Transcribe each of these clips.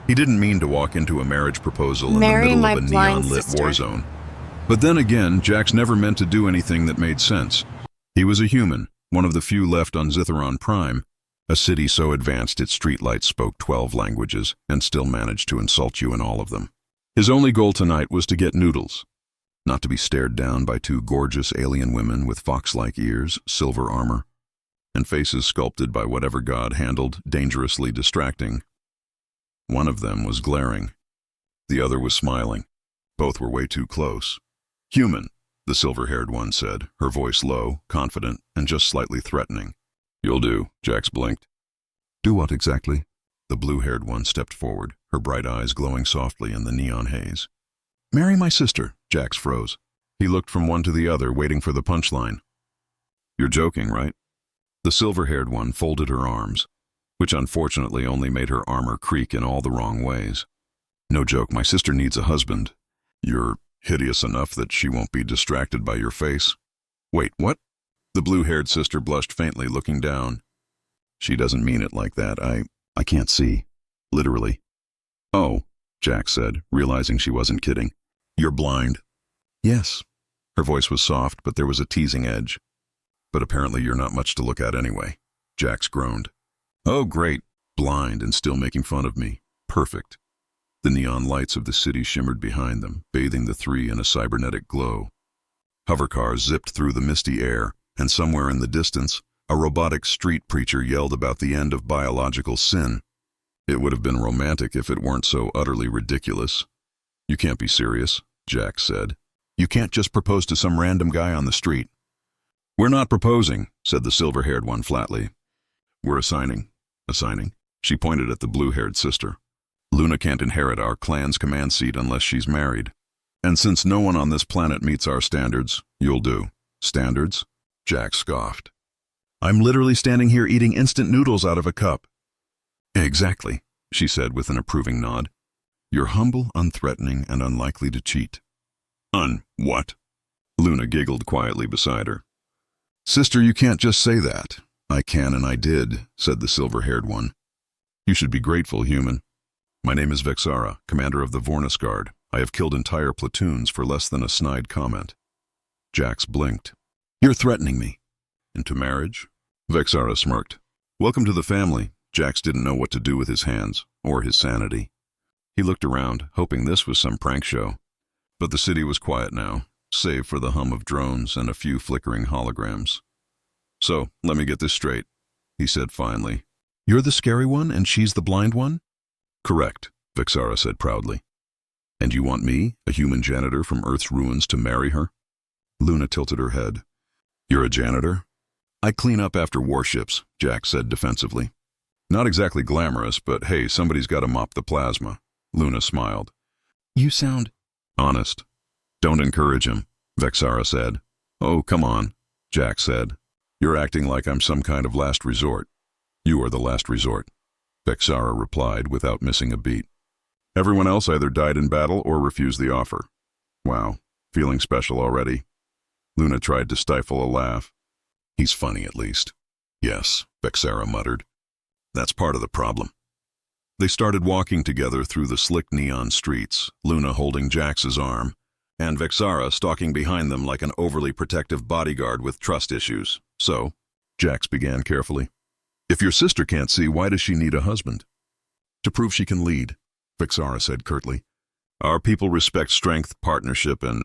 He didn't mean to walk into a marriage proposal in the Marry middle my of a blind neon-lit sister. war zone. But then again, Jax never meant to do anything that made sense. He was a human, one of the few left on Zitharon Prime, a city so advanced its streetlights spoke 12 languages and still managed to insult you in all of them. His only goal tonight was to get noodles, not to be stared down by two gorgeous alien women with fox-like ears, silver armor, and faces sculpted by whatever god handled dangerously distracting. One of them was glaring. The other was smiling. Both were way too close. Human, the silver-haired one said, her voice low, confident, and just slightly threatening. You'll do, Jax blinked. Do what exactly? The blue-haired one stepped forward, her bright eyes glowing softly in the neon haze. Marry my sister, Jax froze. He looked from one to the other, waiting for the punchline. You're joking, right? The silver-haired one folded her arms, which unfortunately only made her armor creak in all the wrong ways. No joke, my sister needs a husband. You're hideous enough that she won't be distracted by your face. Wait, what? The blue-haired sister blushed faintly, looking down. She doesn't mean it like that. I can't see. Literally. Oh, Jax said, realizing she wasn't kidding. You're blind. Yes. Her voice was soft, but there was a teasing edge. But apparently you're not much to look at anyway. Jax groaned. Oh, great. Blind and still making fun of me. Perfect. The neon lights of the city shimmered behind them, bathing the three in a cybernetic glow. Hovercars zipped through the misty air, and somewhere in the distance, a robotic street preacher yelled about the end of biological sin. It would have been romantic if it weren't so utterly ridiculous. You can't be serious, Jax said. You can't just propose to some random guy on the street. We're not proposing, said the silver-haired one flatly. We're assigning. Assigning? She pointed at the blue-haired sister. Luna can't inherit our clan's command seat unless she's married. And since no one on this planet meets our standards, you'll do. Standards? Jax scoffed. I'm literally standing here eating instant noodles out of a cup. Exactly, she said with an approving nod. You're humble, unthreatening, and unlikely to cheat. What? Luna giggled quietly beside her. Sister, you can't just say that. I can and I did, said the silver-haired one. You should be grateful, human. My name is Vexara, commander of the Vornis Guard. I have killed entire platoons for less than a snide comment. Jax blinked. You're threatening me. Into marriage? Vexara smirked. Welcome to the family. Jax didn't know what to do with his hands, or his sanity. He looked around, hoping this was some prank show. But the city was quiet now, save for the hum of drones and a few flickering holograms. So, let me get this straight, he said finally. You're the scary one and she's the blind one? Correct, Vexara said proudly. And you want me, a human janitor from Earth's ruins, to marry her? Luna tilted her head. You're a janitor? I clean up after warships, Jax said defensively. Not exactly glamorous, but hey, somebody's got to mop the plasma. Luna smiled. You sound honest. Don't encourage him, Vexara said. Oh, come on, Jax said. You're acting like I'm some kind of last resort. You are the last resort, Vexara replied without missing a beat. Everyone else either died in battle or refused the offer. Wow, feeling special already? Luna tried to stifle a laugh. He's funny at least. Yes, Vexara muttered. That's part of the problem. They started walking together through the slick neon streets, Luna holding Jax's arm, and Vexara stalking behind them like an overly protective bodyguard with trust issues. So, Jax began carefully. If your sister can't see, why does she need a husband? To prove she can lead, Vexara said curtly. Our people respect strength, partnership, and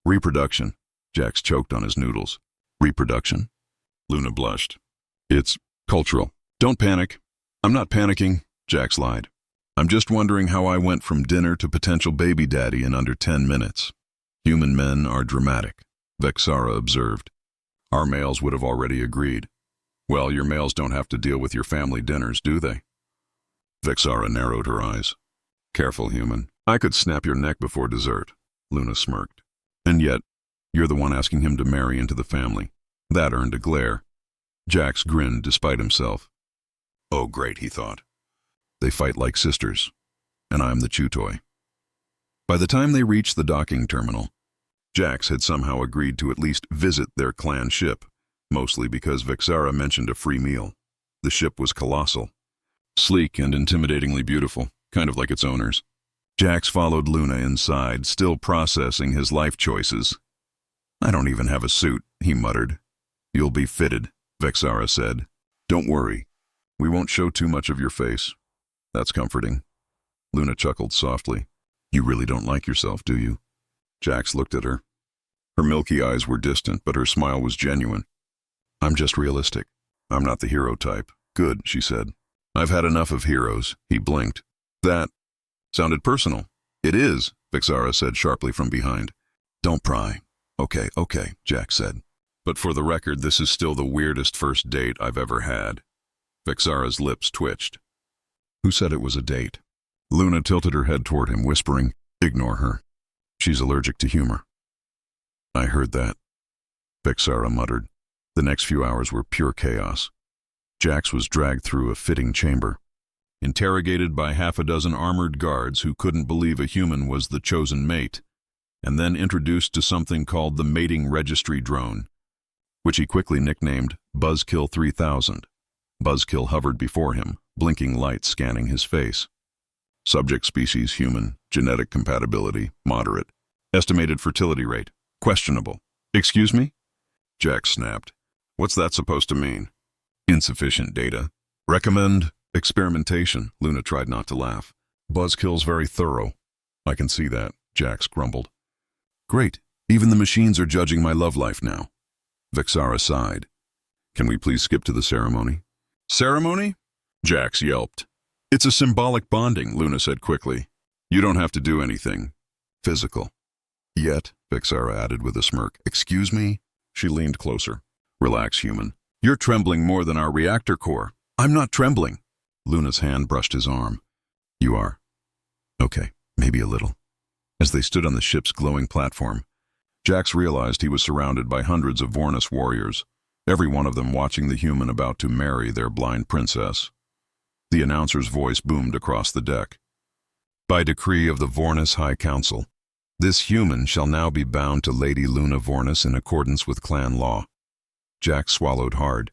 reproduction. Jax choked on his noodles. Reproduction? Luna blushed. It's cultural. Don't panic. I'm not panicking, Jax lied. I'm just wondering how I went from dinner to potential baby daddy in under 10 minutes. Human men are dramatic, Vexara observed. Our males would have already agreed. Well, your males don't have to deal with your family dinners, do they? Vexara narrowed her eyes. Careful, human. I could snap your neck before dessert, Luna smirked. And yet, you're the one asking him to marry into the family. That earned a glare. Jax grinned despite himself. Oh, great, he thought. They fight like sisters, and I'm the chew toy. By the time they reached the docking terminal, Jax had somehow agreed to at least visit their clan ship, mostly because Vexara mentioned a free meal. The ship was colossal. Sleek and intimidatingly beautiful, kind of like its owners. Jax followed Luna inside, still processing his life choices. I don't even have a suit, he muttered. You'll be fitted, Vexara said. Don't worry. We won't show too much of your face. That's comforting. Luna chuckled softly. You really don't like yourself, do you? Jax looked at her. Her milky eyes were distant, but her smile was genuine. I'm just realistic. I'm not the hero type. Good, she said. I've had enough of heroes, he blinked. That sounded personal. It is, Vexara said sharply from behind. Don't pry. Okay, Jax said. But for the record, this is still the weirdest first date I've ever had. Vexara's lips twitched. Who said it was a date? Luna tilted her head toward him, whispering, Ignore her. She's allergic to humor. I heard that, Vexara muttered. The next few hours were pure chaos. Jax was dragged through a fitting chamber, interrogated by half a dozen armored guards who couldn't believe a human was the chosen mate, and then introduced to something called the mating registry drone, which he quickly nicknamed Buzzkill 3000. Buzzkill hovered before him, blinking lights scanning his face. Subject species human, genetic compatibility moderate, estimated fertility rate questionable. Excuse me? Jax snapped. What's that supposed to mean? Insufficient data. Recommend experimentation. Luna tried not to laugh. Buzzkill's very thorough. I can see that, Jax grumbled. Great. Even the machines are judging my love life now. Vexara sighed. Can we please skip to the ceremony? Ceremony? Jax yelped. It's a symbolic bonding, Luna said quickly. You don't have to do anything physical. Yet, Vexara added with a smirk. Excuse me? She leaned closer. Relax, human. You're trembling more than our reactor core. I'm not trembling. Luna's hand brushed his arm. You are. Okay, maybe a little. As they stood on the ship's glowing platform, Jax realized he was surrounded by hundreds of Vornis warriors, every one of them watching the human about to marry their blind princess. The announcer's voice boomed across the deck. By decree of the Vornis High Council, this human shall now be bound to Lady Luna Vornis in accordance with clan law. Jax swallowed hard.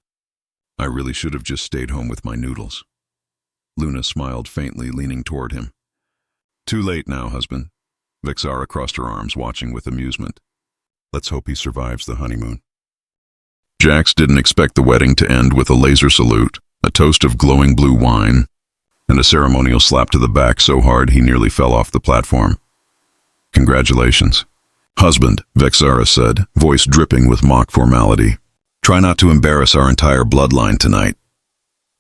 I really should have just stayed home with my noodles. Luna smiled faintly, leaning toward him. Too late now, husband. Vexara crossed her arms, watching with amusement. Let's hope he survives the honeymoon. Jax didn't expect the wedding to end with a laser salute, a toast of glowing blue wine, and a ceremonial slap to the back so hard he nearly fell off the platform. Congratulations. Husband, Vexara said, voice dripping with mock formality. Try not to embarrass our entire bloodline tonight.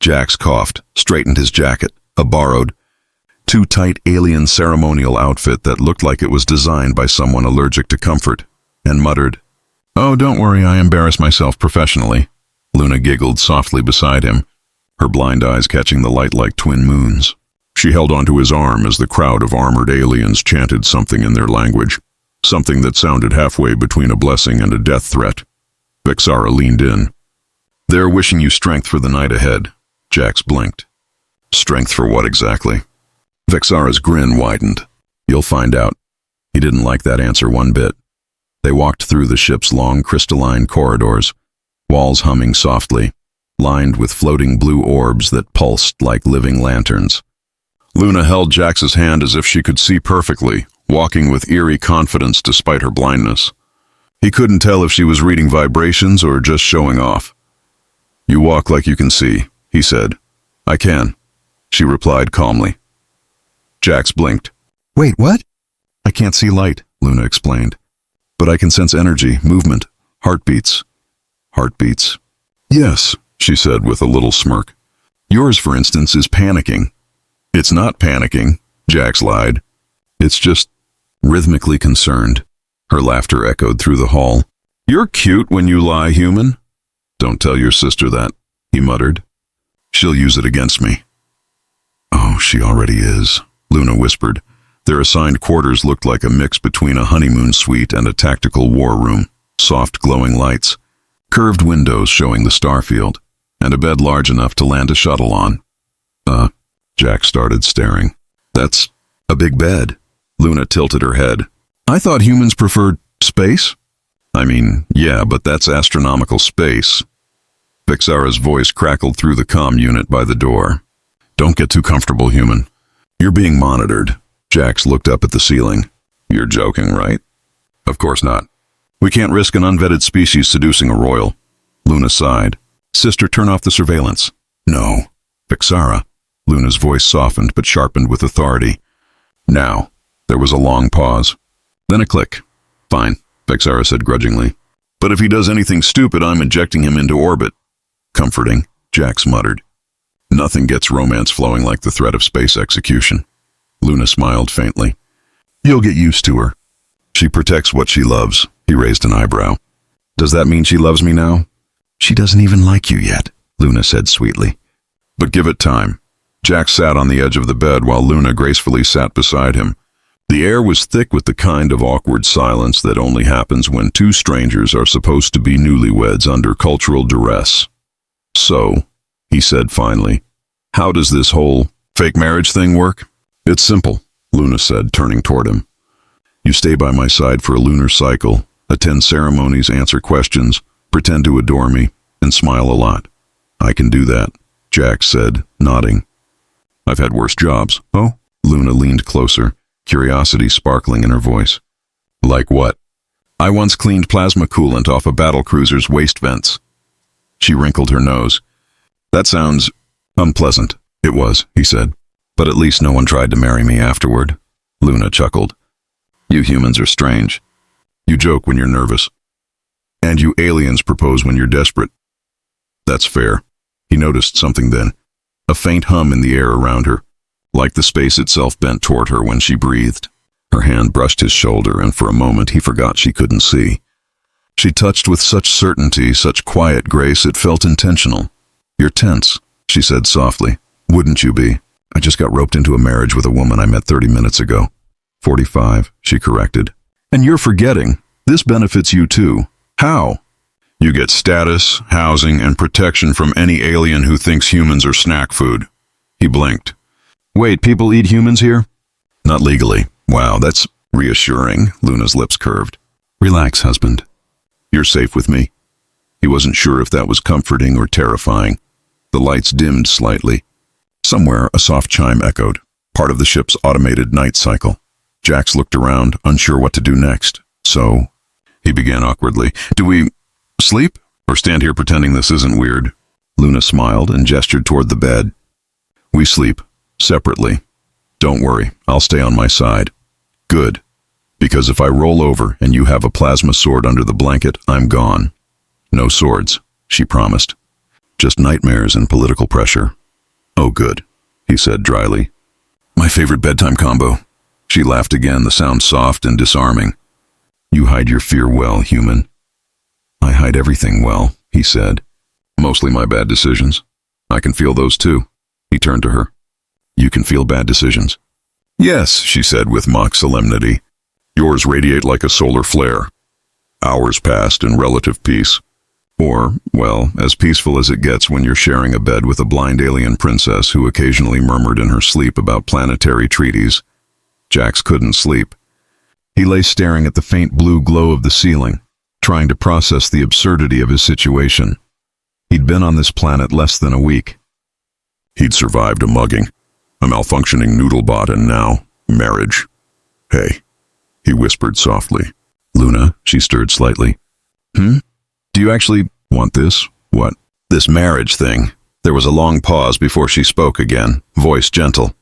Jax coughed, straightened his jacket, a borrowed, too tight alien ceremonial outfit that looked like it was designed by someone allergic to comfort, and muttered, Oh, don't worry, I embarrass myself professionally. Luna giggled softly beside him, her blind eyes catching the light like twin moons. She held onto his arm as the crowd of armored aliens chanted something in their language, something that sounded halfway between a blessing and a death threat. Vexara leaned in. They're wishing you strength for the night ahead. Jax blinked. Strength for what exactly? Vexara's grin widened. You'll find out. He didn't like that answer one bit. They walked through the ship's long crystalline corridors, walls humming softly, lined with floating blue orbs that pulsed like living lanterns. Luna held Jax's hand as if she could see perfectly, walking with eerie confidence despite her blindness. He couldn't tell if she was reading vibrations or just showing off. You walk like you can see, he said. I can, she replied calmly. Jax blinked. Wait, what? I can't see light, Luna explained. But I can sense energy, movement, heartbeats. Heartbeats? Yes, she said with a little smirk. Yours, for instance, is panicking. It's not panicking, Jax lied. It's just rhythmically concerned. Her laughter echoed through the hall. You're cute when you lie, human. Don't tell your sister that, he muttered. She'll use it against me. Oh, she already is, Luna whispered. Their assigned quarters looked like a mix between a honeymoon suite and a tactical war room. Soft glowing lights, curved windows showing the starfield, and a bed large enough to land a shuttle on. Jax started staring. That's a big bed. Luna tilted her head. I thought humans preferred space? I mean, yeah, but that's astronomical space. Vexara's voice crackled through the comm unit by the door. Don't get too comfortable, human. You're being monitored. Jax looked up at the ceiling. You're joking, right? Of course not. We can't risk an unvetted species seducing a royal. Luna sighed. Sister, turn off the surveillance. No. Vexara. Luna's voice softened but sharpened with authority. Now. There was a long pause. Then a click. Fine, Vexara said grudgingly. But if he does anything stupid, I'm ejecting him into orbit. Comforting, Jax muttered. Nothing gets romance flowing like the threat of space execution. Luna smiled faintly. You'll get used to her. She protects what she loves. He raised an eyebrow. Does that mean she loves me now? She doesn't even like you yet, Luna said sweetly. But give it time. Jax sat on the edge of the bed while Luna gracefully sat beside him. The air was thick with the kind of awkward silence that only happens when two strangers are supposed to be newlyweds under cultural duress. So, he said finally, how does this whole fake marriage thing work? It's simple, Luna said, turning toward him. You stay by my side for a lunar cycle, attend ceremonies, answer questions, pretend to adore me, and smile a lot. I can do that, Jax said, nodding. I've had worse jobs. Oh? Luna leaned closer, curiosity sparkling in her voice. Like what? I once cleaned plasma coolant off a battlecruiser's waste vents. She wrinkled her nose. That sounds unpleasant. It was, he said. But at least no one tried to marry me afterward. Luna chuckled. You humans are strange. You joke when you're nervous. And you aliens propose when you're desperate. That's fair. He noticed something then. A faint hum in the air around her, like the space itself bent toward her when she breathed. Her hand brushed his shoulder, and for a moment he forgot she couldn't see. She touched with such certainty, such quiet grace, it felt intentional. You're tense, she said softly. Wouldn't you be? I just got roped into a marriage with a woman I met 30 minutes ago. 45, she corrected. And you're forgetting. This benefits you too. How? You get status, housing, and protection from any alien who thinks humans are snack food. He blinked. Wait, people eat humans here? Not legally. Wow, that's reassuring. Luna's lips curved. Relax, husband. You're safe with me. He wasn't sure if that was comforting or terrifying. The lights dimmed slightly. Somewhere, a soft chime echoed, part of the ship's automated night cycle. Jax looked around, unsure what to do next. So, he began awkwardly. Do we sleep? Or stand here pretending this isn't weird? Luna smiled and gestured toward the bed. We sleep. Separately. Don't worry, I'll stay on my side. Good. Because if I roll over and you have a plasma sword under the blanket, I'm gone. No swords, she promised. Just nightmares and political pressure. Oh, good, he said dryly. My favorite bedtime combo. She laughed again, the sound soft and disarming. You hide your fear well, human. I hide everything well, he said. Mostly my bad decisions. I can feel those too. He turned to her. You can feel bad decisions. Yes, she said with mock solemnity. Yours radiate like a solar flare. Hours passed in relative peace. Or, well, as peaceful as it gets when you're sharing a bed with a blind alien princess who occasionally murmured in her sleep about planetary treaties. Jax couldn't sleep. He lay staring at the faint blue glow of the ceiling, trying to process the absurdity of his situation. He'd been on this planet less than a week. He'd survived a mugging, a malfunctioning noodlebot, and now, marriage. Hey, he whispered softly. Luna, she stirred slightly. Do you actually want this? What? This marriage thing. There was a long pause before she spoke again, voice gentle.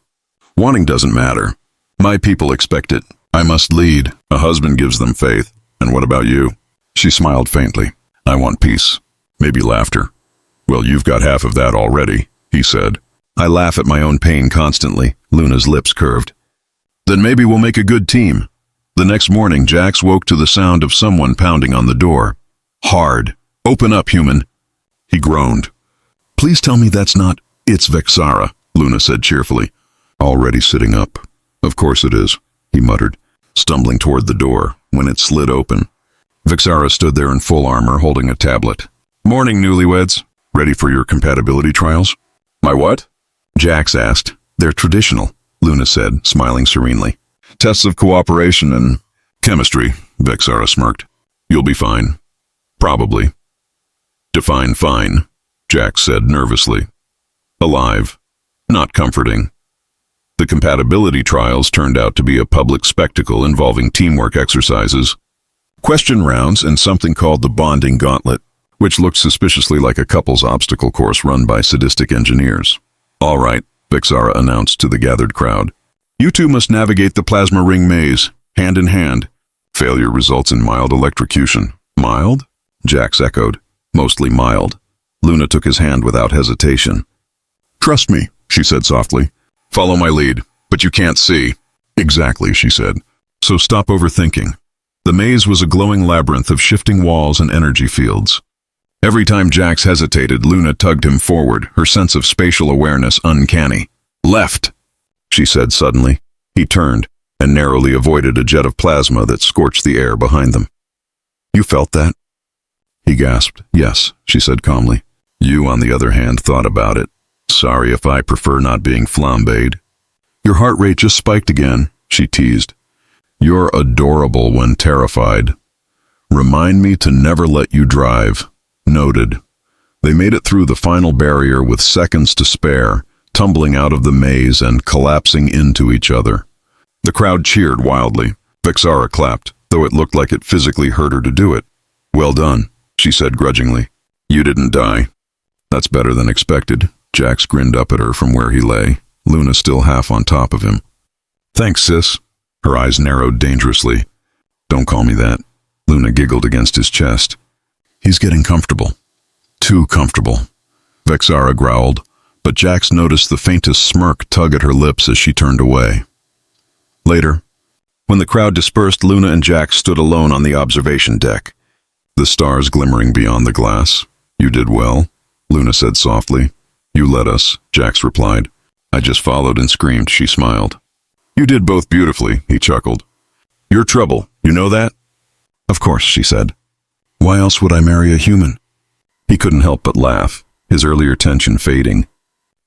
Wanting doesn't matter. My people expect it. I must lead. A husband gives them faith. And what about you? She smiled faintly. I want peace. Maybe laughter. Well, you've got half of that already, he said. I laugh at my own pain constantly. Luna's lips curved. Then maybe we'll make a good team. The next morning, Jax woke to the sound of someone pounding on the door. Hard. Open up, human. He groaned. Please tell me that's not... It's Vexara, Luna said cheerfully. Already sitting up. Of course it is, he muttered, stumbling toward the door, when it slid open. Vexara stood there in full armor, holding a tablet. Morning, newlyweds. Ready for your compatibility trials? My what? Jax asked. They're traditional, Luna said, smiling serenely. Tests of cooperation and chemistry, Vexara smirked. You'll be fine. Probably. Define fine, Jax said nervously. Alive. Not comforting. The compatibility trials turned out to be a public spectacle involving teamwork exercises, question rounds, and something called the bonding gauntlet, which looked suspiciously like a couple's obstacle course run by sadistic engineers. "All right," Vixara announced to the gathered crowd. "You two must navigate the plasma ring maze, hand in hand. Failure results in mild electrocution." "Mild?" Jax echoed. "Mostly mild." Luna took his hand without hesitation. "Trust me," she said softly. "Follow my lead, but you can't see." "Exactly," she said. "So stop overthinking." The maze was a glowing labyrinth of shifting walls and energy fields. Every time Jax hesitated, Luna tugged him forward, her sense of spatial awareness uncanny. "Left," she said suddenly. He turned and narrowly avoided a jet of plasma that scorched the air behind them. "You felt that?" He gasped. "Yes," she said calmly. "You, on the other hand, thought about it. Sorry if I prefer not being flambéed." "Your heart rate just spiked again," she teased. "You're adorable when terrified. Remind me to never let you drive." Noted. They made it through the final barrier with seconds to spare, tumbling out of the maze and collapsing into each other. The crowd cheered wildly. Vixara clapped, though it looked like it physically hurt her to do it. "Well done," she said grudgingly. "You didn't die." "That's better than expected." Jax grinned up at her from where he lay, Luna still half on top of him. "Thanks, sis." Her eyes narrowed dangerously. "Don't call me that." Luna giggled against his chest. "He's getting comfortable. Too comfortable." Vixara growled, but Jax noticed the faintest smirk tug at her lips as she turned away. Later, when the crowd dispersed, Luna and Jax stood alone on the observation deck, the stars glimmering beyond the glass. "You did well," Luna said softly. "You led us," Jax replied. "I just followed and screamed," she smiled. "You did both beautifully," he chuckled. "You're trouble, you know that?" "Of course," she said. "Why else would I marry a human?" He couldn't help but laugh, his earlier tension fading.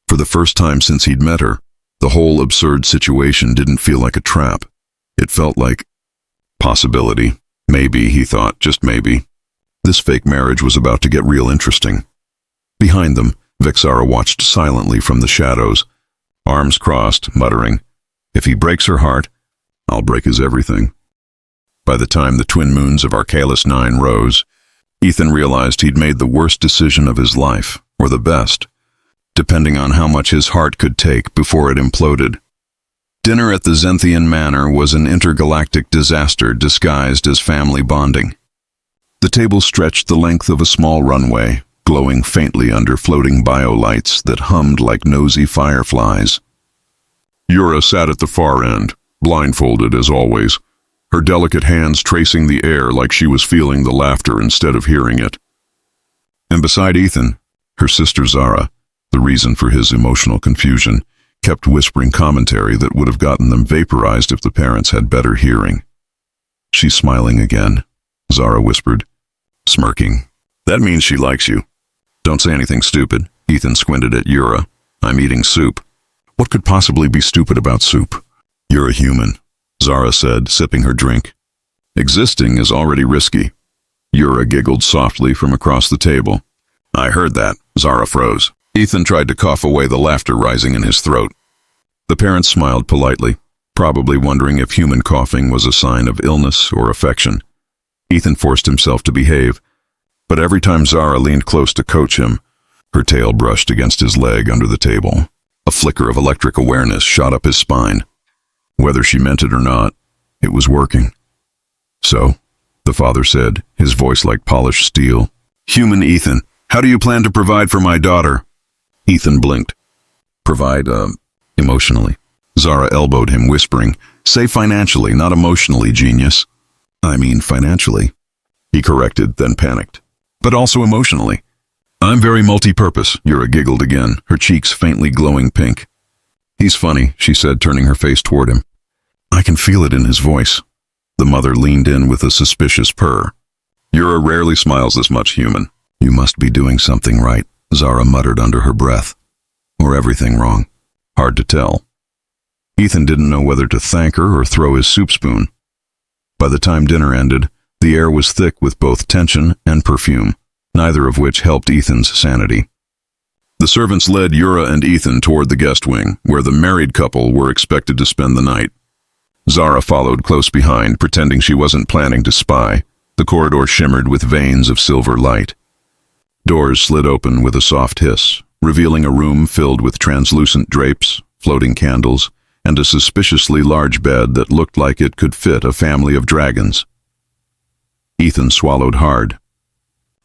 For the first time since he'd met her, the whole absurd situation didn't feel like a trap. It felt like possibility. Maybe, he thought, just maybe. This fake marriage was about to get real interesting. Behind them, Vixara watched silently from the shadows, arms crossed, muttering, "If he breaks her heart, I'll break his everything." By the time the twin moons of Arcalis 9 rose, Ethan realized he'd made the worst decision of his life, or the best, depending on how much his heart could take before it imploded. Dinner at the Zenthian Manor was an intergalactic disaster disguised as family bonding. The table stretched the length of a small runway, glowing faintly under floating biolights that hummed like nosy fireflies. Yura sat at the far end, blindfolded as always, her delicate hands tracing the air like she was feeling the laughter instead of hearing it. And beside Ethan, her sister Zara, the reason for his emotional confusion, kept whispering commentary that would have gotten them vaporized if the parents had better hearing. "She's smiling again," Zara whispered, smirking. "That means she likes you." "Don't say anything stupid." Ethan squinted at Yura. "I'm eating soup." "What could possibly be stupid about soup?" "You're a human," Zara said, sipping her drink. "Existing is already risky." Yura giggled softly from across the table. "I heard that." Zara froze. Ethan tried to cough away the laughter rising in his throat. The parents smiled politely, probably wondering if human coughing was a sign of illness or affection. Ethan forced himself to behave, but every time Zara leaned close to coach him, her tail brushed against his leg under the table. A flicker of electric awareness shot up his spine. Whether she meant it or not, it was working. "So," the father said, his voice like polished steel. "Human Ethan, how do you plan to provide for my daughter?" Ethan blinked. "Provide, emotionally." Zara elbowed him, whispering, "Say financially, not emotionally, genius." "I mean financially," he corrected, then panicked. "But also emotionally." "I'm very multi-purpose," Yura giggled again, her cheeks faintly glowing pink. "He's funny," she said, turning her face toward him. "I can feel it in his voice." The mother leaned in with a suspicious purr. "Yura rarely smiles this much, human." "You must be doing something right," Zara muttered under her breath. "Or everything wrong. Hard to tell." Ethan didn't know whether to thank her or throw his soup spoon. By the time dinner ended, the air was thick with both tension and perfume, neither of which helped Ethan's sanity. The servants led Yura and Ethan toward the guest wing, where the married couple were expected to spend the night. Zara followed close behind, pretending she wasn't planning to spy. The corridor shimmered with veins of silver light. Doors slid open with a soft hiss, revealing a room filled with translucent drapes, floating candles, and a suspiciously large bed that looked like it could fit a family of dragons. Ethan swallowed hard.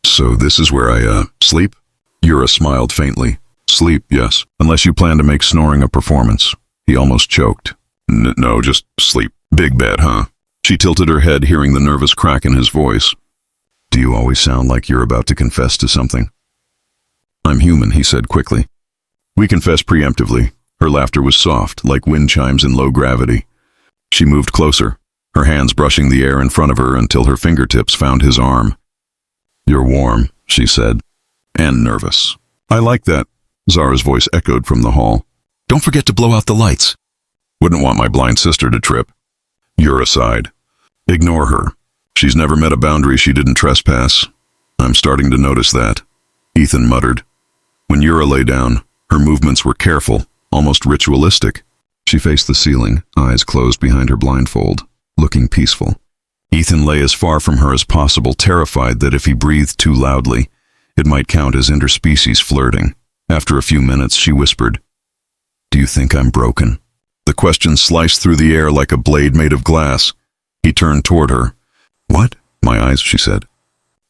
"So this is where I, sleep?" Yura smiled faintly. "Sleep, yes, unless you plan to make snoring a performance." He almost choked. No, just sleep. Big bed, huh?" She tilted her head, hearing the nervous crack in his voice. "Do you always sound like you're about to confess to something?" "I'm human," he said quickly. "We confess preemptively." Her laughter was soft, like wind chimes in low gravity. She moved closer, her hands brushing the air in front of her until her fingertips found his arm. "You're warm," she said, "and nervous." "I like that," Zara's voice echoed from the hall. "Don't forget to blow out the lights." "Wouldn't want my blind sister to trip." Yura sighed. "Ignore her. She's never met a boundary she didn't trespass." "I'm starting to notice that," Ethan muttered. When Yura lay down, her movements were careful, almost ritualistic. She faced the ceiling, eyes closed behind her blindfold, looking peaceful. Ethan lay as far from her as possible, terrified that if he breathed too loudly, it might count as interspecies flirting. After a few minutes, she whispered, "Do you think I'm broken?" The question sliced through the air like a blade made of glass. He turned toward her. "What?" "My eyes," she said.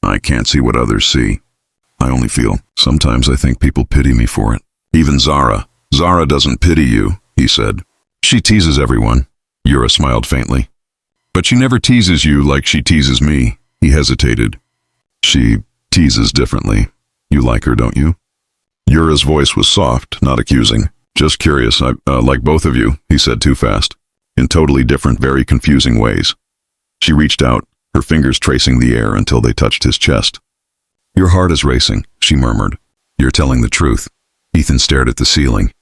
"I can't see what others see. I only feel. Sometimes I think people pity me for it. Even Zara. Zara doesn't pity you," he said. "She teases everyone." Yura smiled faintly. "But she never teases you like she teases me." He hesitated. "She teases differently. You like her, don't you?" Yura's voice was soft, not accusing. "Just curious. I like both of you," he said too fast, in totally different, very confusing ways. She reached out, her fingers tracing the air until they touched his chest. "Your heart is racing," she murmured. "You're telling the truth." Ethan stared at the ceiling.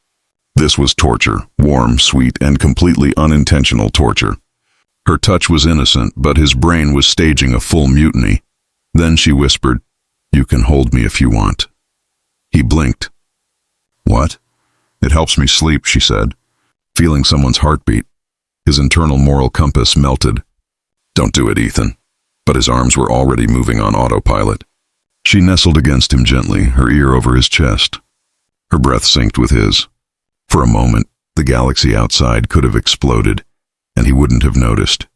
This was torture, warm, sweet, and completely unintentional torture. Her touch was innocent, but his brain was staging a full mutiny. Then she whispered, "You can hold me if you want." He blinked. "What?" "It helps me sleep," she said, feeling someone's heartbeat. His internal moral compass melted. "Don't do it, Ethan." But his arms were already moving on autopilot. She nestled against him gently, her ear over his chest. Her breath synced with his. For a moment, the galaxy outside could have exploded, and he wouldn't have noticed.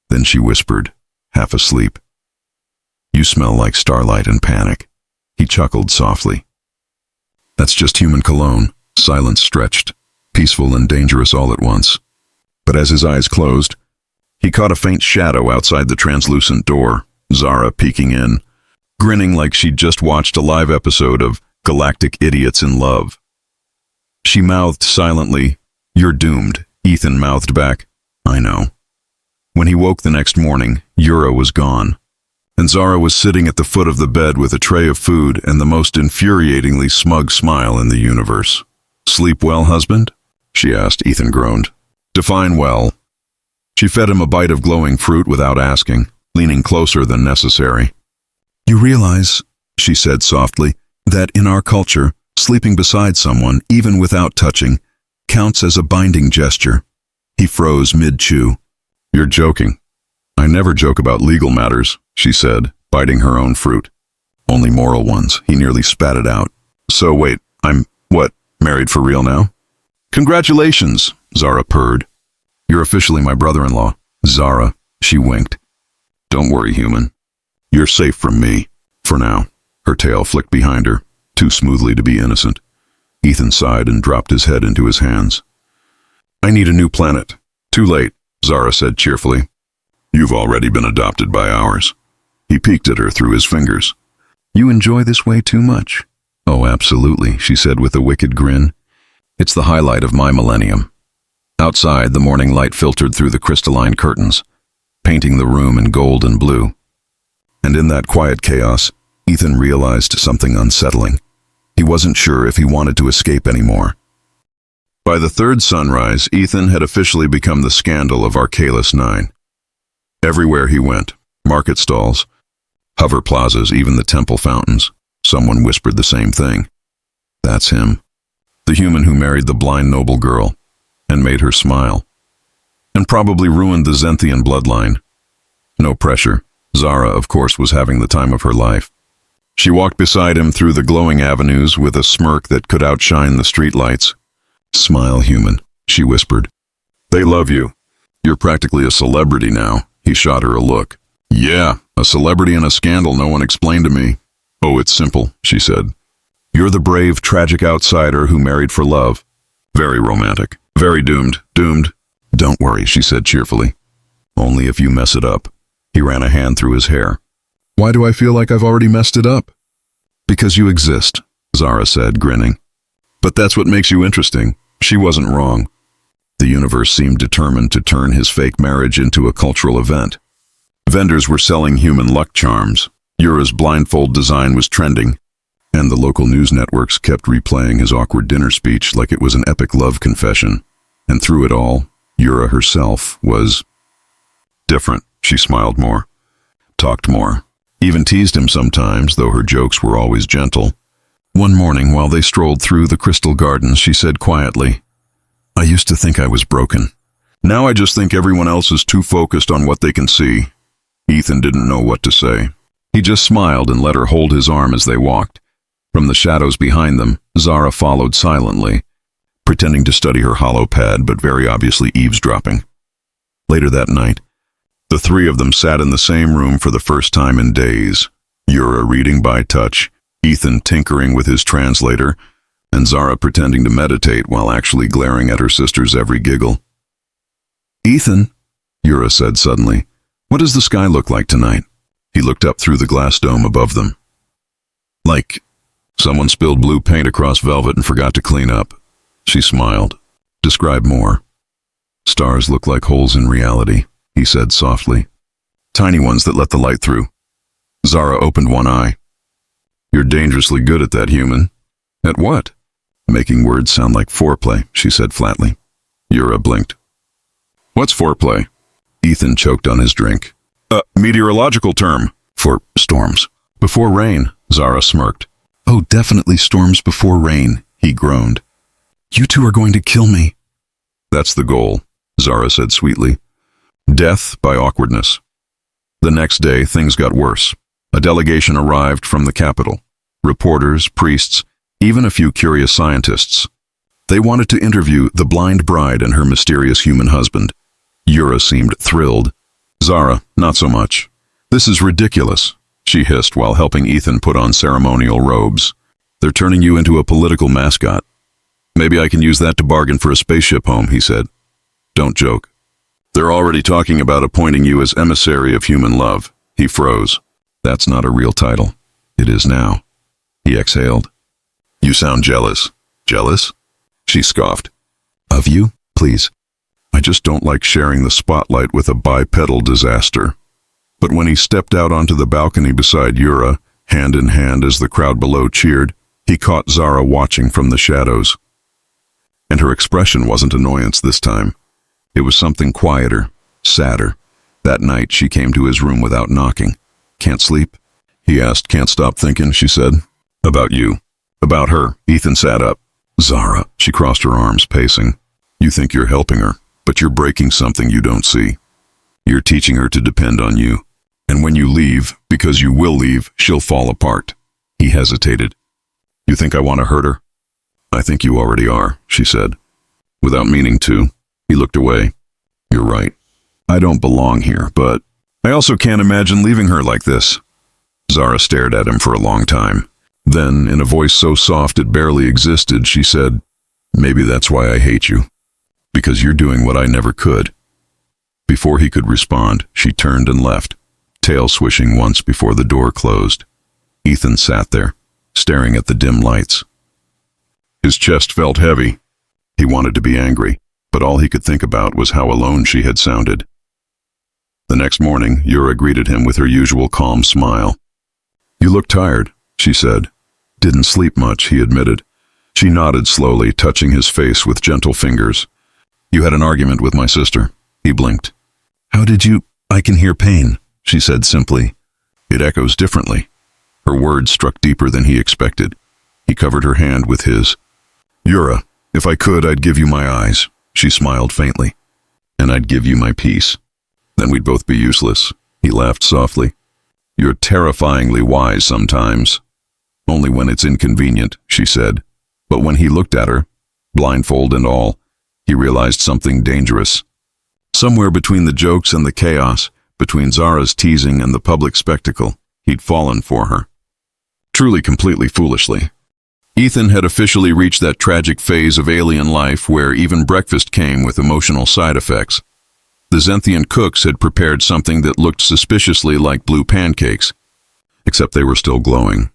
Then she whispered, half asleep, "You smell like starlight and panic." He chuckled softly. "That's just human cologne." Silence stretched, peaceful and dangerous all at once. But as his eyes closed, he caught a faint shadow outside the translucent door, Zara peeking in, grinning like she'd just watched a live episode of Galactic Idiots in Love. She mouthed silently, "You're doomed," Ethan mouthed back, "I know." When he woke the next morning, Yura was gone, and Zara was sitting at the foot of the bed with a tray of food and the most infuriatingly smug smile in the universe. "Sleep well, husband?" she asked. Ethan groaned. "Define well." She fed him a bite of glowing fruit without asking, leaning closer than necessary. "You realize," she said softly, "that in our culture, sleeping beside someone, even without touching, counts as a binding gesture." He froze mid-chew. "You're joking." "I never joke about legal matters," she said, biting her own fruit. "Only moral ones," he nearly spat it out. "So wait, I'm, what, married for real now?" "Congratulations," Zara purred. "You're officially my brother-in-law." "Zara," she winked. "Don't worry, human. You're safe from me, for now." Her tail flicked behind her, too smoothly to be innocent. Ethan sighed and dropped his head into his hands. "I need a new planet." "Too late," Zara said cheerfully. "You've already been adopted by ours." He peeked at her through his fingers. "You enjoy this way too much." "Oh, absolutely," she said with a wicked grin. "It's the highlight of my millennium." Outside, the morning light filtered through the crystalline curtains, painting the room in gold and blue. And in that quiet chaos, Ethan realized something unsettling. He wasn't sure if he wanted to escape anymore. By the third sunrise, Ethan had officially become the scandal of Arcalis 9. Everywhere he went, market stalls, hover plazas, even the temple fountains, someone whispered the same thing. That's him. The human who married the blind noble girl and made her smile. And probably ruined the Zenthian bloodline. No pressure. Zara, of course, was having the time of her life. She walked beside him through the glowing avenues with a smirk that could outshine the streetlights. Smile, human, she whispered. They love you. You're practically a celebrity now. He shot her a look. Yeah, a celebrity and a scandal no one explained to me. Oh, it's simple, she said. You're the brave, tragic outsider who married for love. Very romantic. Very doomed. Doomed. Don't worry, she said cheerfully. Only if you mess it up. He ran a hand through his hair. Why do I feel like I've already messed it up? Because you exist, Zara said, grinning. But that's what makes you interesting. She wasn't wrong. The universe seemed determined to turn his fake marriage into a cultural event. Vendors were selling human luck charms. Yura's blindfold design was trending, and the local news networks kept replaying his awkward dinner speech like it was an epic love confession. And through it all, Yura herself was different. She smiled more, talked more, even teased him sometimes, though her jokes were always gentle. One morning, while they strolled through the crystal gardens, she said quietly, I used to think I was broken. Now I just think everyone else is too focused on what they can see. Ethan didn't know what to say. He just smiled and let her hold his arm as they walked. From the shadows behind them, Zara followed silently, pretending to study her hollow pad, but very obviously eavesdropping. Later that night, the three of them sat in the same room for the first time in days. Yura reading by touch, Ethan tinkering with his translator, and Zara pretending to meditate while actually glaring at her sister's every giggle. Ethan, Yura said suddenly, what does the sky look like tonight? He looked up through the glass dome above them. Like someone spilled blue paint across velvet and forgot to clean up. She smiled. Describe more. Stars look like holes in reality, he said softly. Tiny ones that let the light through. Zara opened one eye. You're dangerously good at that, human. At what? Making words sound like foreplay, she said flatly. Yura blinked. What's foreplay? Ethan choked on his drink. A meteorological term for storms. Before rain, Zara smirked. Oh, definitely storms before rain, he groaned. You two are going to kill me. That's the goal, Zara said sweetly. Death by awkwardness. The next day, things got worse. A delegation arrived from the capital. Reporters, priests, even a few curious scientists. They wanted to interview the blind bride and her mysterious human husband. Yura seemed thrilled. Zara, not so much. This is ridiculous, she hissed while helping Ethan put on ceremonial robes. They're turning you into a political mascot. Maybe I can use that to bargain for a spaceship home, he said. Don't joke. They're already talking about appointing you as emissary of human love. He froze. That's not a real title. It is now. He exhaled. You sound jealous. Jealous? She scoffed. Of you? Please. I just don't like sharing the spotlight with a bipedal disaster. But when he stepped out onto the balcony beside Yura, hand in hand as the crowd below cheered, he caught Zara watching from the shadows. And her expression wasn't annoyance this time. It was something quieter, sadder. That night she came to his room without knocking. Can't sleep? He asked. Can't stop thinking, she said. About you. About her. Ethan sat up. Zara, she crossed her arms, pacing. You think you're helping her, but you're breaking something you don't see. You're teaching her to depend on you. And when you leave, because you will leave, she'll fall apart. He hesitated. You think I want to hurt her? I think you already are, she said. Without meaning to. He looked away. You're right. I don't belong here, but I also can't imagine leaving her like this. Zara stared at him for a long time. Then, in a voice so soft it barely existed, she said, Maybe that's why I hate you. Because you're doing what I never could. Before he could respond, she turned and left, tail swishing once before the door closed. Ethan sat there, staring at the dim lights. His chest felt heavy. He wanted to be angry, but all he could think about was how alone she had sounded. The next morning, Yura greeted him with her usual calm smile. You look tired, she said. Didn't sleep much, he admitted. She nodded slowly, touching his face with gentle fingers. You had an argument with my sister. He blinked. How did you? I can hear pain, she said simply. It echoes differently. Her words struck deeper than he expected. He covered her hand with his. Yura, if I could, I'd give you my eyes. She smiled faintly. And I'd give you my peace. Then we'd both be useless. He laughed softly. You're terrifyingly wise sometimes. Only when it's inconvenient, she said. But when he looked at her, blindfold and all, he realized something dangerous. Somewhere between the jokes and the chaos, between Zara's teasing and the public spectacle, he'd fallen for her. Truly completely foolishly. Ethan had officially reached that tragic phase of alien life where even breakfast came with emotional side effects. The Zenthian cooks had prepared something that looked suspiciously like blue pancakes, except they were still glowing.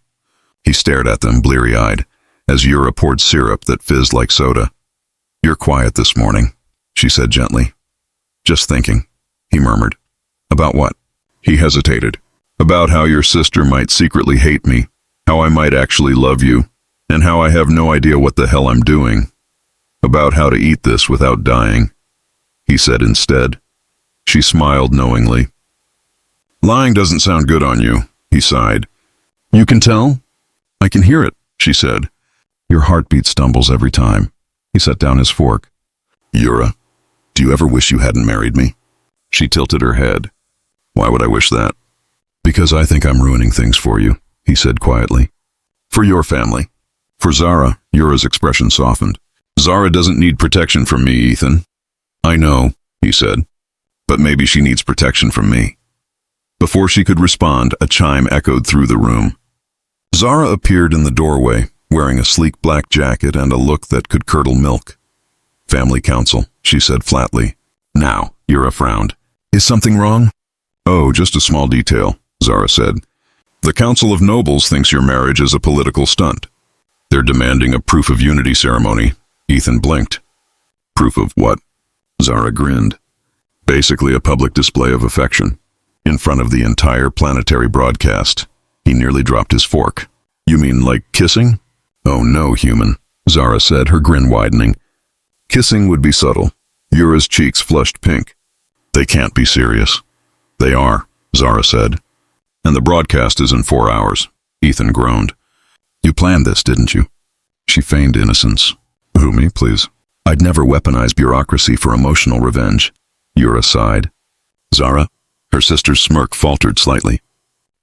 He stared at them, bleary-eyed, as Yura poured syrup that fizzed like soda. You're quiet this morning, she said gently. Just thinking, he murmured. About what? He hesitated. About how your sister might secretly hate me, how I might actually love you, and how I have no idea what the hell I'm doing. About how to eat this without dying, he said instead. She smiled knowingly. Lying doesn't sound good on you, he sighed. You can tell? I can hear it, she said. Your heartbeat stumbles every time. He set down his fork. Yura, do you ever wish you hadn't married me? She tilted her head. Why would I wish that? Because I think I'm ruining things for you, he said quietly. For your family. For Zara, Yura's expression softened. Zara doesn't need protection from me, Ethan. I know, he said. But maybe she needs protection from me. Before she could respond, a chime echoed through the room. Zara appeared in the doorway, wearing a sleek black jacket and a look that could curdle milk. Family council, she said flatly. Now, Yura frowned. Is something wrong? Oh, just a small detail, Zara said. The Council of Nobles thinks your marriage is a political stunt. They're demanding a proof of unity ceremony. Ethan blinked. Proof of what? Zara grinned. Basically a public display of affection. In front of the entire planetary broadcast. He nearly dropped his fork. You mean like kissing? Oh no, human, Zara said, her grin widening. Kissing would be subtle. Yura's cheeks flushed pink. They can't be serious. They are, Zara said. And the broadcast is in 4 hours. Ethan groaned. You planned this, didn't you? She feigned innocence. Who, me, please? I'd never weaponize bureaucracy for emotional revenge. Yura sighed. Zara? Her sister's smirk faltered slightly.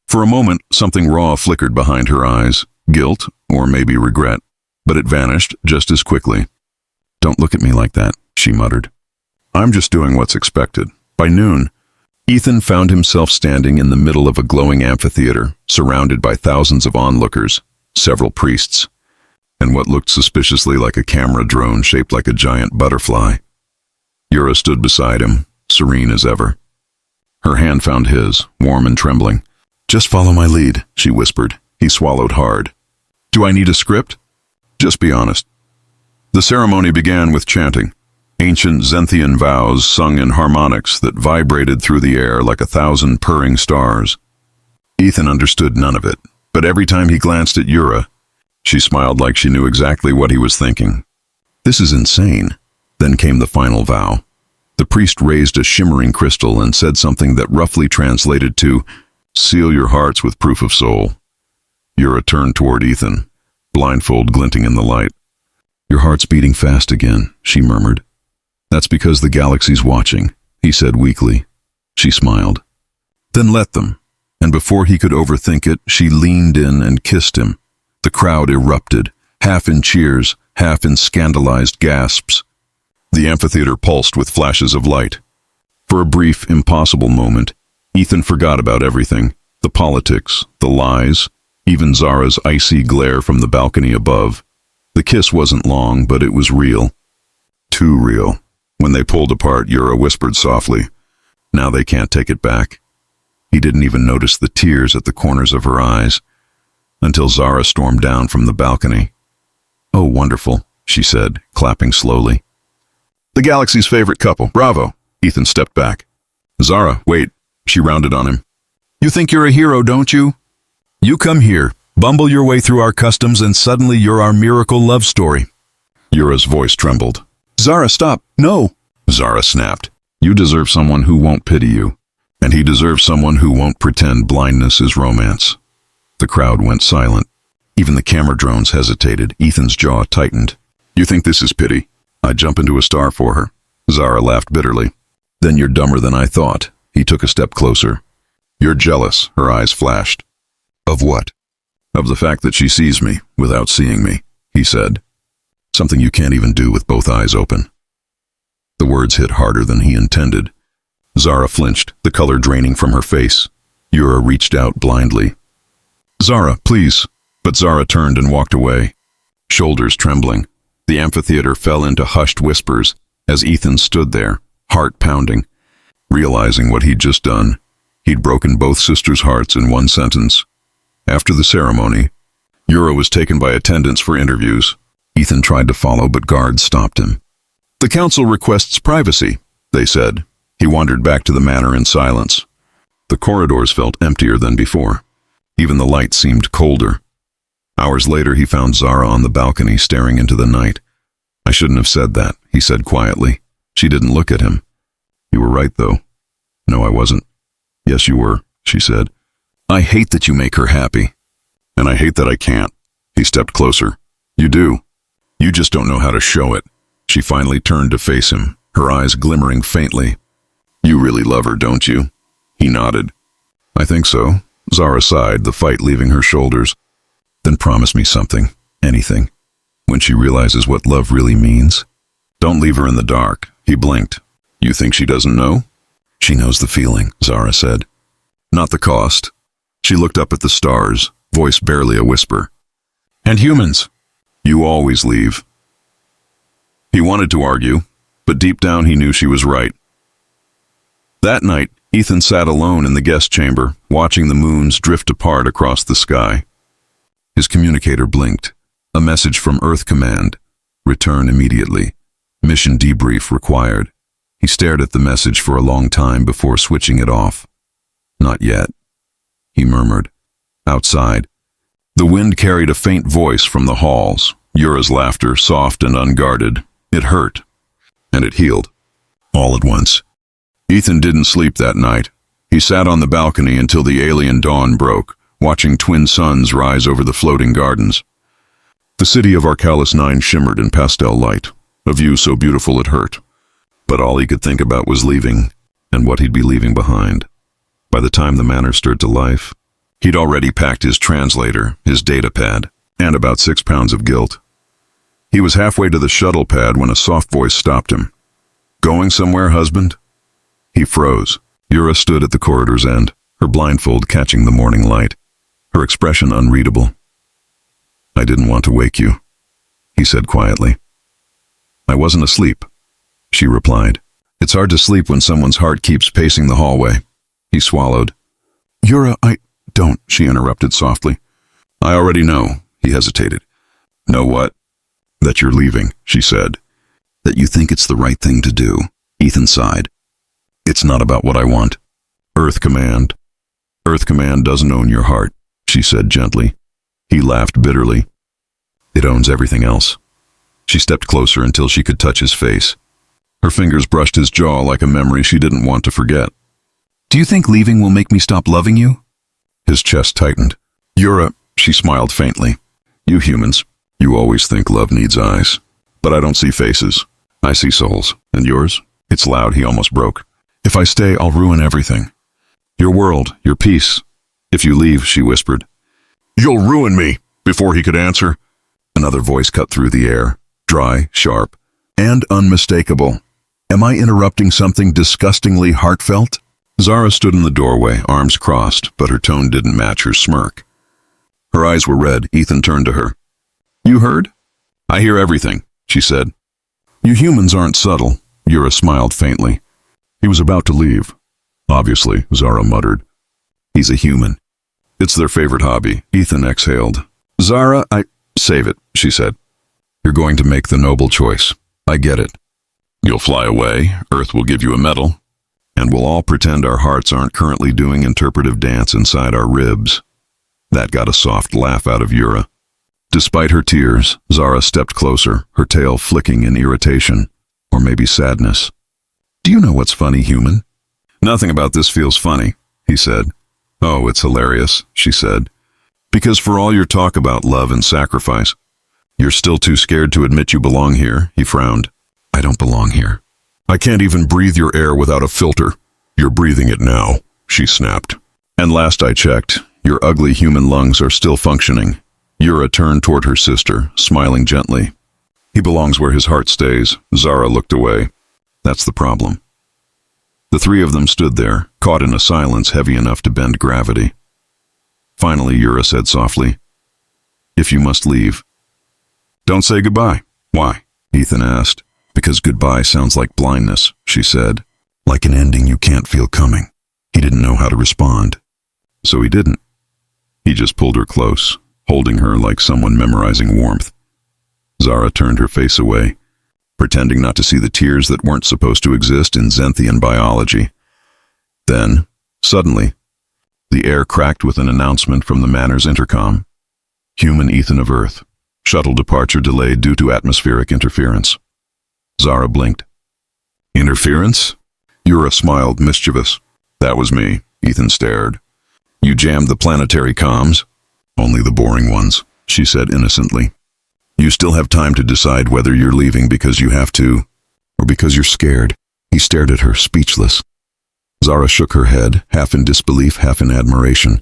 For a moment, something raw flickered behind her eyes. Guilt, or maybe regret. But it vanished just as quickly. Don't look at me like that, she muttered. I'm just doing what's expected. By noon, Ethan found himself standing in the middle of a glowing amphitheater, surrounded by thousands of onlookers, several priests, and what looked suspiciously like a camera drone shaped like a giant butterfly. Yura stood beside him, serene as ever. Her hand found his, warm and trembling. Just follow my lead, she whispered. He swallowed hard. Do I need a script? Just be honest. The ceremony began with chanting. Ancient Zenthian vows sung in harmonics that vibrated through the air like 1,000 purring stars. Ethan understood none of it, but every time he glanced at Yura, she smiled like she knew exactly what he was thinking. This is insane. Then came the final vow. The priest raised a shimmering crystal and said something that roughly translated to, seal your hearts with proof of soul. Yura turned toward Ethan, blindfold glinting in the light. Your heart's beating fast again, she murmured. That's because the galaxy's watching, he said weakly. She smiled. Then let them. And before he could overthink it, she leaned in and kissed him. The crowd erupted, half in cheers, half in scandalized gasps. The amphitheater pulsed with flashes of light. For a brief, impossible moment, Ethan forgot about everything, the politics, the lies, even Zara's icy glare from the balcony above. The kiss wasn't long, but it was real. Too real. When they pulled apart, Yura whispered softly, now they can't take it back. He didn't even notice the tears at the corners of her eyes, until Zara stormed down from the balcony. Oh, wonderful, she said, clapping slowly. The galaxy's favorite couple, bravo. Ethan stepped back. Zara, wait, she rounded on him. You think you're a hero, don't you? You come here, bumble your way through our customs, and suddenly you're our miracle love story. Yura's voice trembled. Zara, stop, no! Zara snapped. You deserve someone who won't pity you, and he deserves someone who won't pretend blindness is romance. The crowd went silent. Even the camera drones hesitated. Ethan's jaw tightened. You think this is pity? I'd jump into a star for her. Zara laughed bitterly. Then you're dumber than I thought. He took a step closer. You're jealous, her eyes flashed. Of what? Of the fact that she sees me without seeing me, he said. Something you can't even do with both eyes open. The words hit harder than he intended. Zara flinched, the color draining from her face. Yura reached out blindly. Zara, please. But Zara turned and walked away, shoulders trembling. The amphitheater fell into hushed whispers as Ethan stood there, heart pounding, realizing what he'd just done. He'd broken both sisters' hearts in one sentence. After the ceremony, Yura was taken by attendants for interviews. Ethan tried to follow, but guards stopped him. The council requests privacy, they said. He wandered back to the manor in silence. The corridors felt emptier than before. Even the light seemed colder. Hours later, he found Zara on the balcony staring into the night. I shouldn't have said that, he said quietly. She didn't look at him. You were right, though. No, I wasn't. Yes, you were, she said. I hate that you make her happy. And I hate that I can't. He stepped closer. You do. You just don't know how to show it. She finally turned to face him, her eyes glimmering faintly. You really love her, don't you? He nodded. I think so. Zara sighed, the fight leaving her shoulders. Then promise me something, anything, when she realizes what love really means. Don't leave her in the dark. He blinked. You think she doesn't know? She knows the feeling, Zara said. Not the cost. She looked up at the stars, voice barely a whisper. And humans. You always leave. He wanted to argue, but deep down he knew she was right. That night, Ethan sat alone in the guest chamber, watching the moons drift apart across the sky. His communicator blinked. A message from Earth Command. Return immediately. Mission debrief required. He stared at the message for a long time before switching it off. Not yet, he murmured. Outside, the wind carried a faint voice from the halls. Yura's laughter, soft and unguarded. It hurt, and it healed. All at once. Ethan didn't sleep that night. He sat on the balcony until the alien dawn broke, watching twin suns rise over the floating gardens. The city of Arcalis 9 shimmered in pastel light, a view so beautiful it hurt. But all he could think about was leaving, and what he'd be leaving behind. By the time the manor stirred to life, he'd already packed his translator, his data pad, and about 6 pounds of guilt. He was halfway to the shuttle pad when a soft voice stopped him. Going somewhere, husband? He froze. Yura stood at the corridor's end, her blindfold catching the morning light, her expression unreadable. I didn't want to wake you, he said quietly. I wasn't asleep, she replied. It's hard to sleep when someone's heart keeps pacing the hallway. He swallowed. Yura, don't, she interrupted softly. I already know, he hesitated. Know what? That you're leaving, she said. That you think it's the right thing to do, Ethan sighed. It's not about what I want. Earth Command. Earth Command doesn't own your heart, she said gently. He laughed bitterly. It owns everything else. She stepped closer until she could touch his face. Her fingers brushed his jaw like a memory she didn't want to forget. Do you think leaving will make me stop loving you? His chest tightened. Yura, she smiled faintly. You humans, you always think love needs eyes. But I don't see faces. I see souls. And yours? It's loud, he almost broke. If I stay, I'll ruin everything. Your world, your peace. If you leave, she whispered. You'll ruin me, before he could answer. Another voice cut through the air, dry, sharp, and unmistakable. Am I interrupting something disgustingly heartfelt? Zara stood in the doorway, arms crossed, but her tone didn't match her smirk. Her eyes were red. Ethan turned to her. You heard? I hear everything, she said. You humans aren't subtle. Yura smiled faintly. He was about to leave. Obviously, Zara muttered. He's a human. It's their favorite hobby. Ethan exhaled. Zara, save it, she said. You're going to make the noble choice. I get it. You'll fly away, Earth will give you a medal, and we'll all pretend our hearts aren't currently doing interpretive dance inside our ribs. That got a soft laugh out of Yura. Despite her tears, Zara stepped closer, her tail flicking in irritation, or maybe sadness. Do you know what's funny, human? Nothing about this feels funny, he said. Oh, it's hilarious, she said. Because for all your talk about love and sacrifice, you're still too scared to admit you belong here, he frowned. I don't belong here. I can't even breathe your air without a filter. You're breathing it now, she snapped. And last I checked, your ugly human lungs are still functioning. Yura turned toward her sister, smiling gently. He belongs where his heart stays. Zara looked away. That's the problem. The three of them stood there, caught in a silence heavy enough to bend gravity. Finally, Yura said softly, if you must leave. Don't say goodbye. Why? Ethan asked. Because goodbye sounds like blindness, she said. Like an ending you can't feel coming. He didn't know how to respond. So he didn't. He just pulled her close, holding her like someone memorizing warmth. Zara turned her face away, pretending not to see the tears that weren't supposed to exist in Zenthian biology. Then, suddenly, the air cracked with an announcement from the Manor's intercom. Human Ethan of Earth. Shuttle departure delayed due to atmospheric interference. Zara blinked. Interference? Yura smiled, mischievous. That was me. Ethan stared. You jammed the planetary comms? Only the boring ones, she said innocently. You still have time to decide whether you're leaving because you have to, or because you're scared. He stared at her, speechless. Zara shook her head, half in disbelief, half in admiration.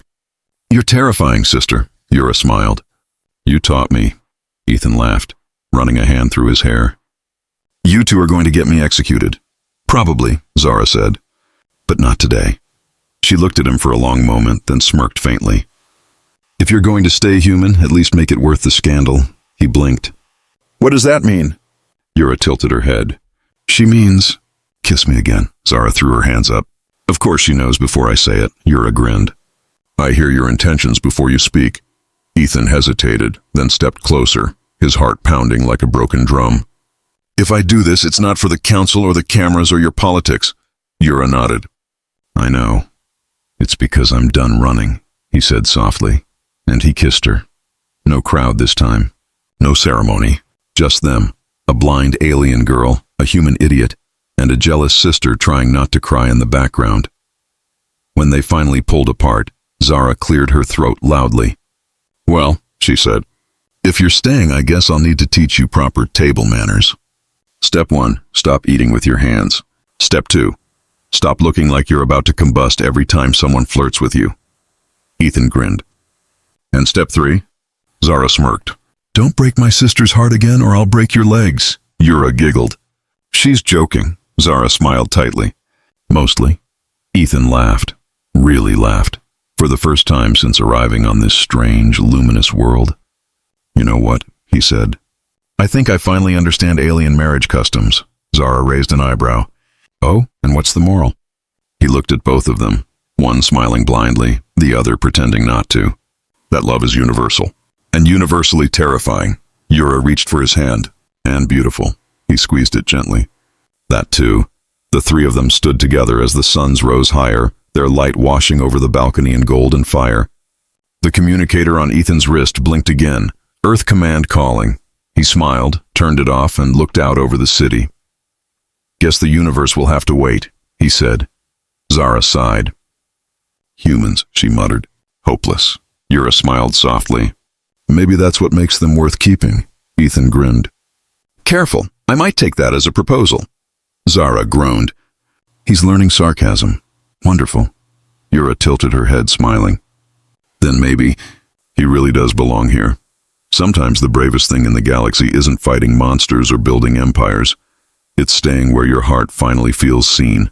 You're terrifying, sister, Yura smiled. You taught me, Ethan laughed, running a hand through his hair. You two are going to get me executed. Probably, Zara said. But not today. She looked at him for a long moment, then smirked faintly. If you're going to stay human, at least make it worth the scandal. He blinked. What does that mean? Yura tilted her head. She means... Kiss me again. Zara threw her hands up. Of course she knows before I say it. Yura grinned. I hear your intentions before you speak. Ethan hesitated, then stepped closer, his heart pounding like a broken drum. If I do this, it's not for the council or the cameras or your politics. Yura nodded. I know. It's because I'm done running, he said softly, and he kissed her. No crowd this time. No ceremony. Just them. A blind alien girl, a human idiot, and a jealous sister trying not to cry in the background. When they finally pulled apart, Zara cleared her throat loudly. Well, she said, if you're staying, I guess I'll need to teach you proper table manners. Step 1, stop eating with your hands. Step 2, stop looking like you're about to combust every time someone flirts with you. Ethan grinned. And step 3? Zara smirked. Don't break my sister's heart again or I'll break your legs. Yura giggled. She's joking. Zara smiled tightly. Mostly. Ethan laughed. Really laughed. For the first time since arriving on this strange, luminous world. You know what? He said. I think I finally understand alien marriage customs. Zara raised an eyebrow. Oh, and what's the moral? He looked at both of them, one smiling blindly, the other pretending not to. That love is universal. And universally terrifying. Yura reached for his hand. And beautiful. He squeezed it gently. That too. The three of them stood together as the suns rose higher, their light washing over the balcony in golden fire. The communicator on Ethan's wrist blinked again. Earth command calling. He smiled, turned it off, and looked out over the city. Guess the universe will have to wait, he said. Zara sighed. Humans, she muttered. Hopeless. Yura smiled softly. Maybe that's what makes them worth keeping. Ethan grinned. Careful, I might take that as a proposal. Zara groaned. He's learning sarcasm. Wonderful. Yura tilted her head, smiling. Then maybe he really does belong here. Sometimes the bravest thing in the galaxy isn't fighting monsters or building empires. It's staying where your heart finally feels seen.